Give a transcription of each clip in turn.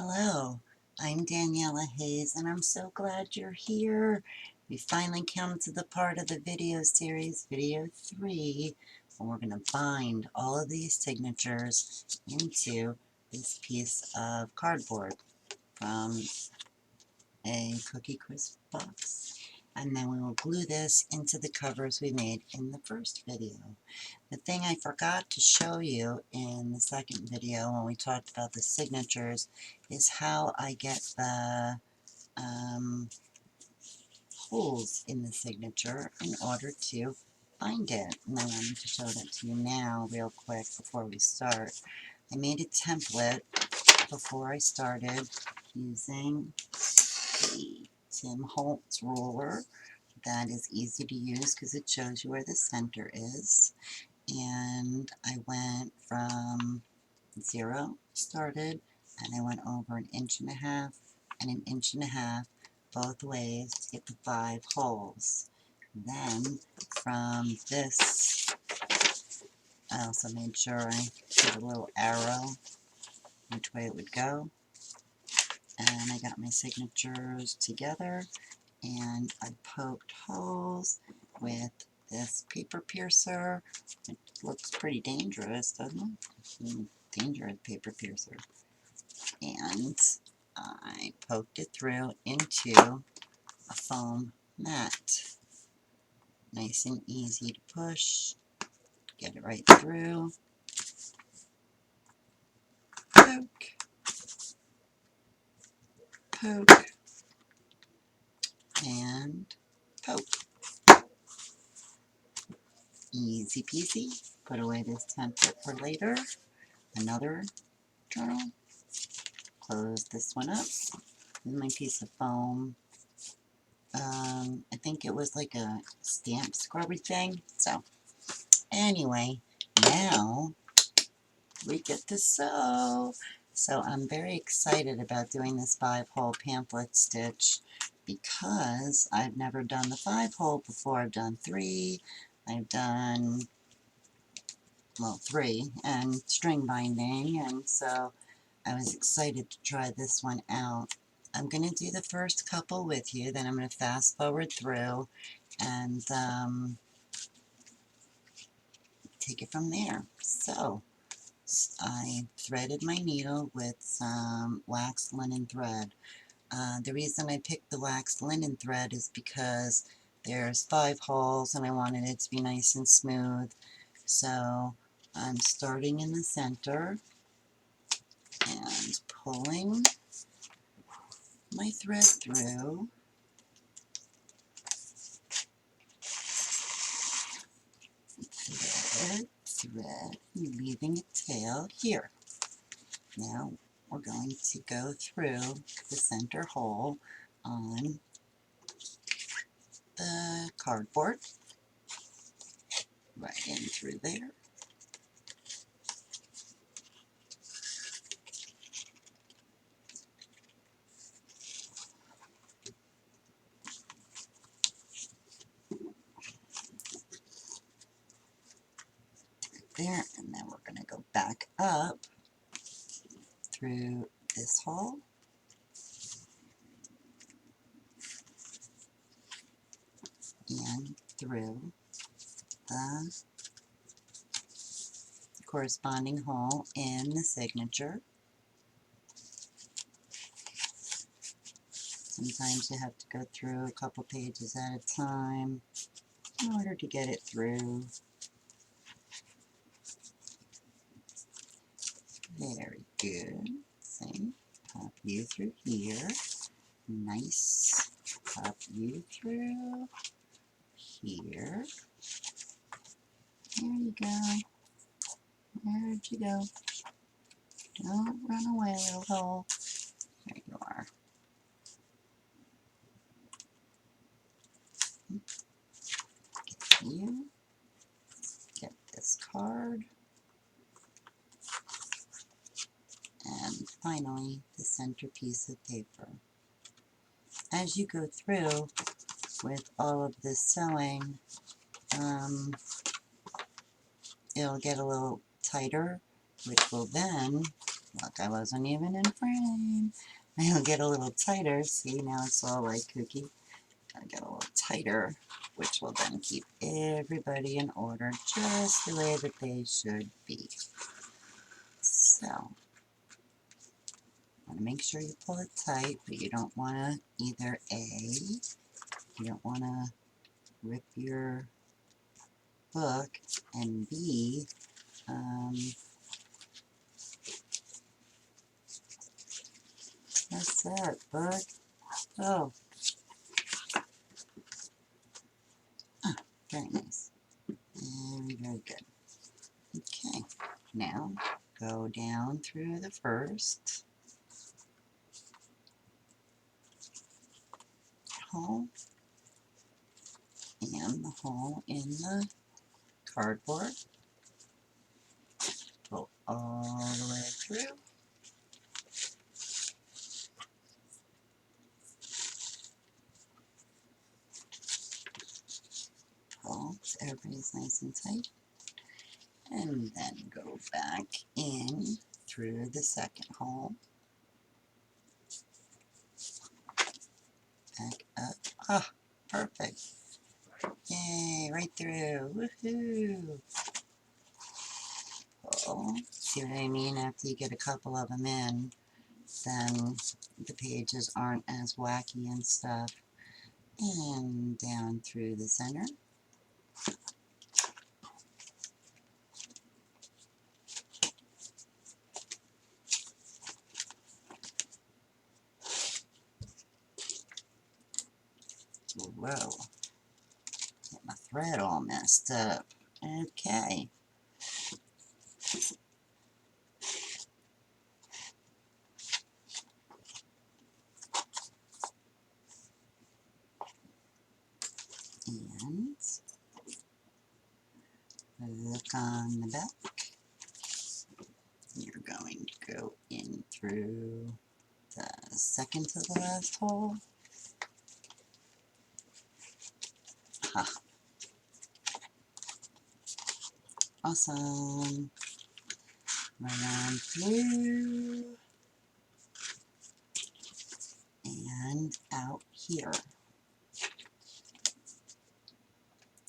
Hello, I'm Daniella Hayes, and I'm so glad you're here. We finally come to the part of the video series, video 3, and we're going to bind all of these signatures into this piece of cardboard from a Cookie Crisp box. And then we will glue this into the covers we made in the first video. The thing I forgot to show you in the second video when we talked about the signatures is how I get the holes in the signature in order to bind it. And I wanted to show that to you now real quick before we start. I made a template before I started using the Tim Holtz ruler. That is easy to use because it shows you where the center is. And I went from 0, started, and I went over 1.5 inches and 1.5 inches both ways to get the 5 holes. Then from this, I also made sure I put a little arrow which way it would go. And I got my signatures together, and I poked holes with this paper piercer. It looks pretty dangerous, doesn't it? Dangerous paper piercer. And I poked it through into a foam mat. Nice and easy to push. Get it right through. Poke. Poke. And poke. Easy peasy. Put away this template for later. Another journal. Close this one up. This is my piece of foam. I think it was like a stamp scrubber thing. So, anyway, now we get to sew. So I'm very excited about doing this 5-hole pamphlet stitch because I've never done the 5-hole before. I've done 3. I've done, well, 3 and string binding, and so I was excited to try this one out. I'm going to do the first couple with you, then I'm going to fast forward through and take it from there. So I threaded my needle with some waxed linen thread. The reason I picked the waxed linen thread is because there's 5 holes and I wanted it to be nice and smooth. So I'm starting in the center and pulling my thread through. Thread, thread, leaving a tail here. Now we're going to go through the center hole on the cardboard, right in through there. There, and then we're going to go back up through this hole and through the corresponding hole in the signature. Sometimes you have to go through a couple pages at a time in order to get it through. Very good. Same. Pop you through here. Nice. Pop you through here. There you go. Where'd you go? Don't run away, little hole. There you are. Get you. Get this card. And finally, the center piece of paper. As you go through with all of this sewing, it'll get a little tighter, which will then Look, I wasn't even in frame. I'll get a little tighter. See, now it's all like kooky. I'll get a little tighter, which will then keep everybody in order just the way that they should be. So, want to make sure you pull it tight, but you don't want to either you don't want to rip your book, and B, what's that, book? Oh, very nice. Very, very good. Okay, now go down through the first hole and the hole in the cardboard. Go all the way through. Pull so everybody's nice and tight. And then go back in through the second hole. Back up. Ah, perfect. Yay, right through. Woohoo! Pull. See what I mean? After you get a couple of them in, then the pages aren't as wacky and stuff. And down through the center. Whoa, get my thread all messed up. Okay. And look on the back. You're going to go in through the second to the last hole. Ha. Awesome. Run on through and out here.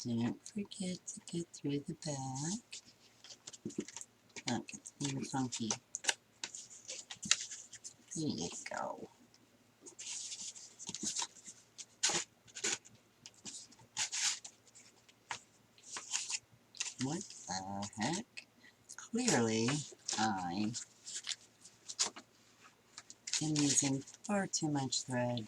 Don't forget to get through the back. Look, it's being funky. There you go. What the heck? Clearly, I am using far too much thread.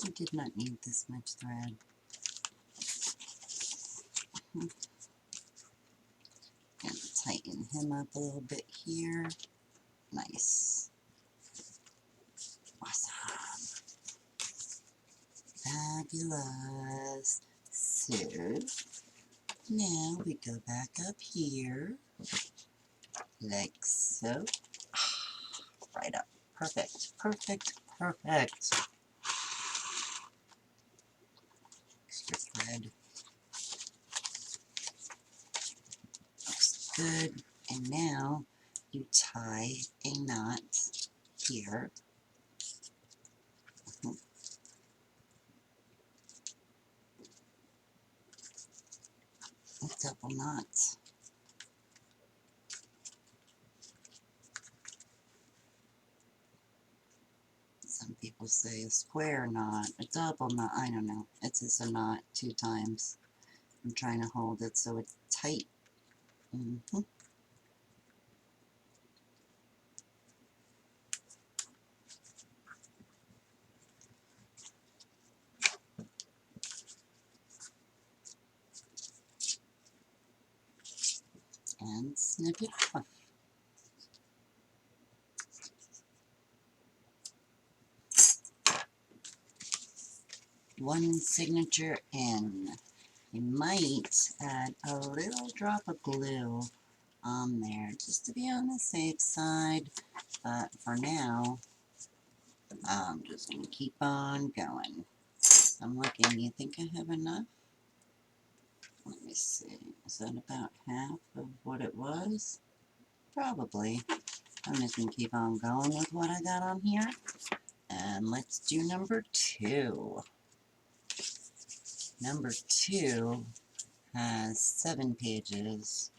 I did not need this much thread. And tighten him up a little bit here. Nice. Awesome. Fabulous. So, now we go back up here, like so. Right up. Perfect. Perfect. Perfect. Extra thread. Looks good. And now you tie a knot here. A double knot. Some people say a square knot, a double knot, I don't know. It's just a knot 2 times. I'm trying to hold it so it's tight. And snip it off. One signature in. You might add a little drop of glue on there just to be on the safe side, but for now I'm just going to keep on going. I'm looking. You think I have enough? Let me see. Is that about half of what it was? Probably. I'm just going to keep on going with what I got on here. And let's do number 2. Number 2 has 7 pages.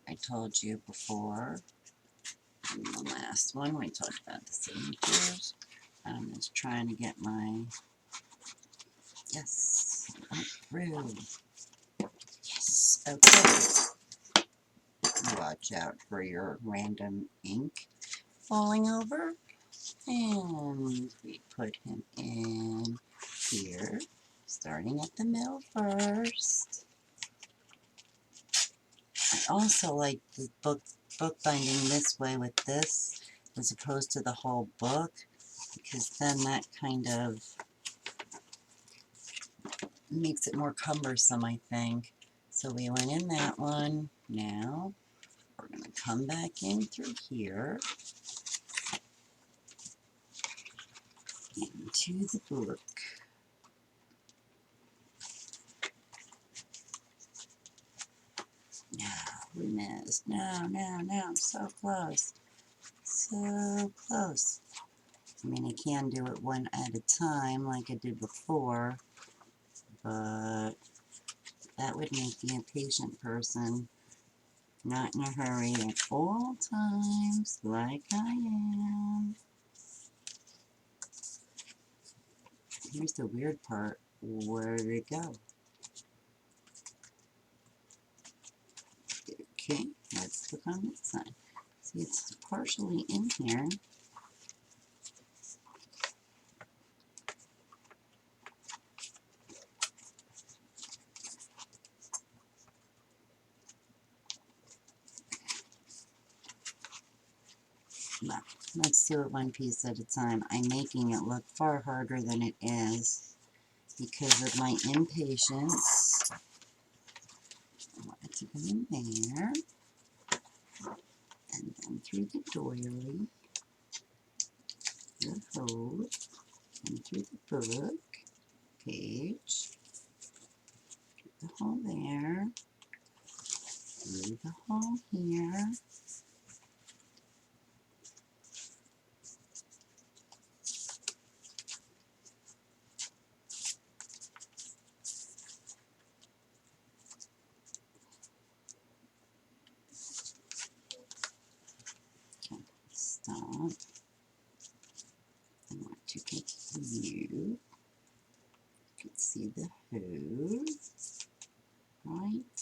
I told you before. And the last one, we talked about the signatures. I'm just trying to get my, yes, up through. Yes, okay. Watch out for your random ink falling over. And we put him in here, starting at the middle first. I also like the book binding this way with this, as opposed to the whole book, because then that kind of makes it more cumbersome, I think. So we went in that one. Now we're going to come back in through here into the book. No, we missed. No, I'm so close. So close. I mean, I can do it one at a time like I did before, but that would make the impatient person not in a hurry at all times, like I am. Here's the weird part. Where did it go? Okay, let's look on this side. See, it's partially in here. Well, let's do it one piece at a time. I'm making it look far harder than it is because of my impatience. I want it to go in there, and then through the doily, the hole, and through the book page, the hole there, through the hole here, okay, stop. I want to get you. You can see the who right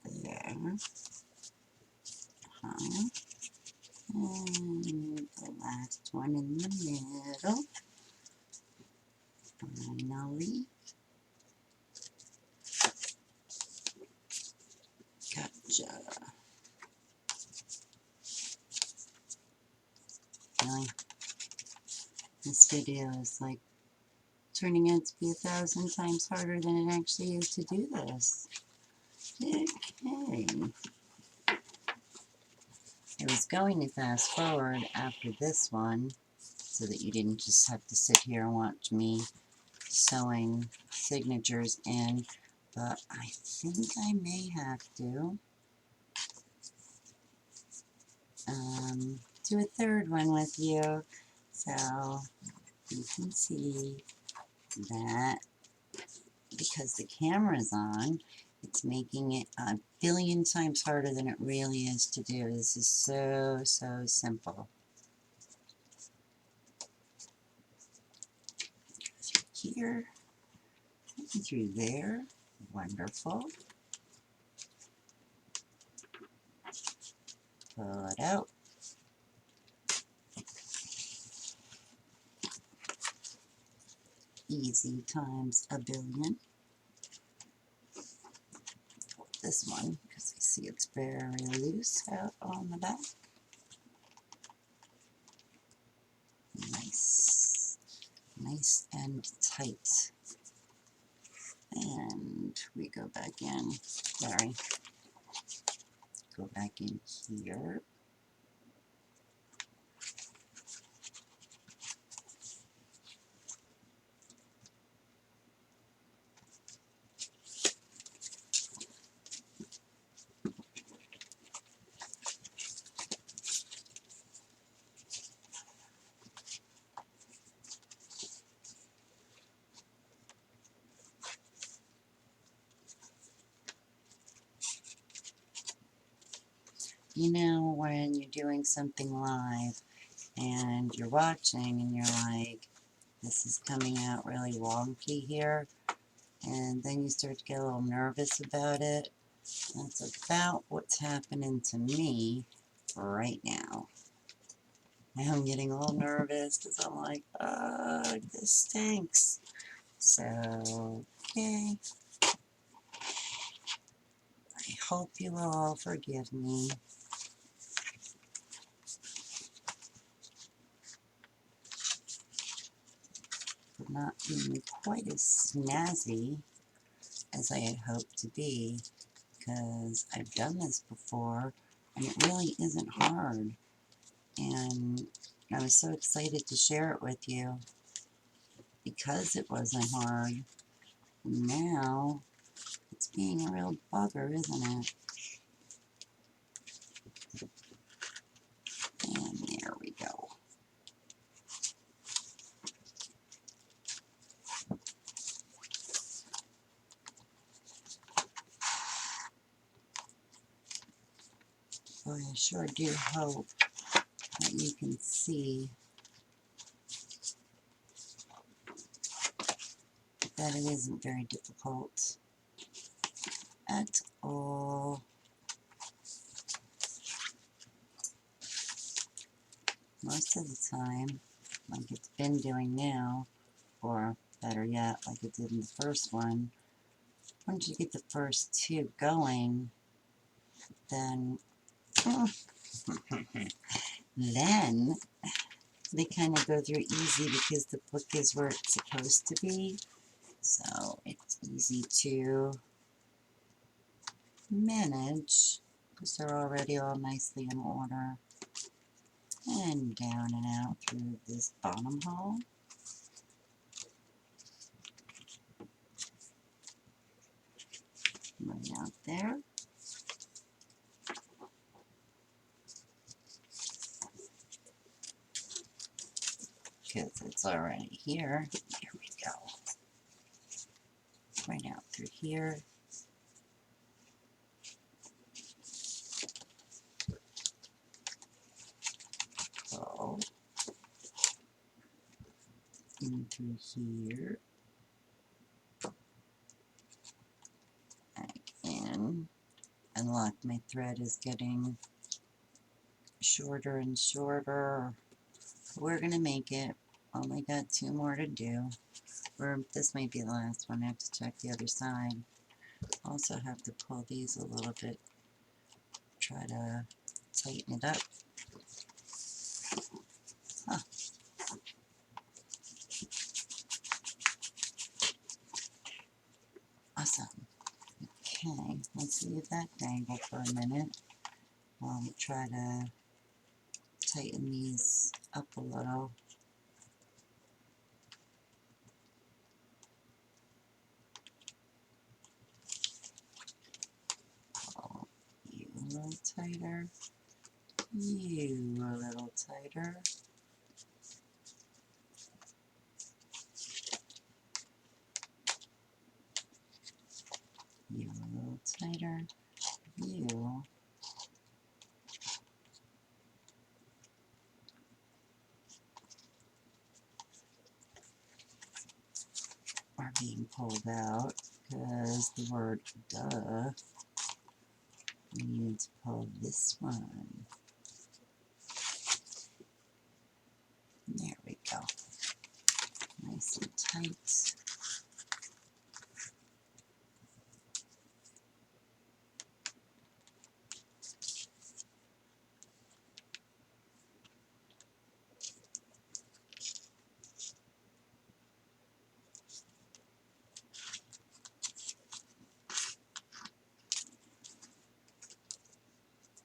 there. And the last one in the middle. Finally. Gotcha. Really? This video is like turning out to be 1,000 times harder than it actually is to do this. Okay. I was going to fast forward after this one so that you didn't just have to sit here and watch me sewing signatures in, but I think I may have to do a third one with you, so you can see that because the camera's on, it's making it a billion times harder than it really is to do. This is so simple. Through here, and through there, wonderful. Pull it out. Easy times a billion. This one, because I see it's very loose out on the back. Nice and tight. And we go back in, sorry, go back in here. You know, when you're doing something live and you're watching and you're like, this is coming out really wonky here, and then you start to get a little nervous about it. That's about what's happening to me right now. Now I'm getting a little nervous because I'm like, oh, this stinks. So, okay. I hope you all forgive me. For not being quite as snazzy as I had hoped to be, because I've done this before and it really isn't hard, and I was so excited to share it with you because it wasn't hard. Now it's being a real bugger, isn't it? And there we go. Boy, I sure do hope that you can see that it isn't very difficult at all. Most of the time, like it's been doing now, or better yet, like it did in the first one, once you get the first two going, then then they kind of go through easy because the book is where it's supposed to be. So it's easy to manage because they're already all nicely in order. And down and out through this bottom hole. Right out there. Because it's already here. Here we go. Right out through here. So, in through here. Back in. And look, my thread is getting shorter and shorter. We're going to make it. Only got 2 more to do. This might be the last one. I have to check the other side. Also have to pull these a little bit. Try to tighten it up. Huh. Awesome. Okay, let's leave that dangle for a minute while we try to tighten these up a little. Oh, you a little tighter. You a little tighter. You a little tighter. You are being pulled out because the word duh. We need to pull this one. There we go. Nice and tight.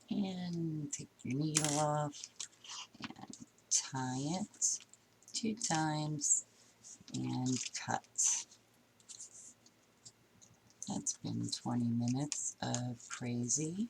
And take your needle off and tie it 2 times and cut. That's been 20 minutes of crazy.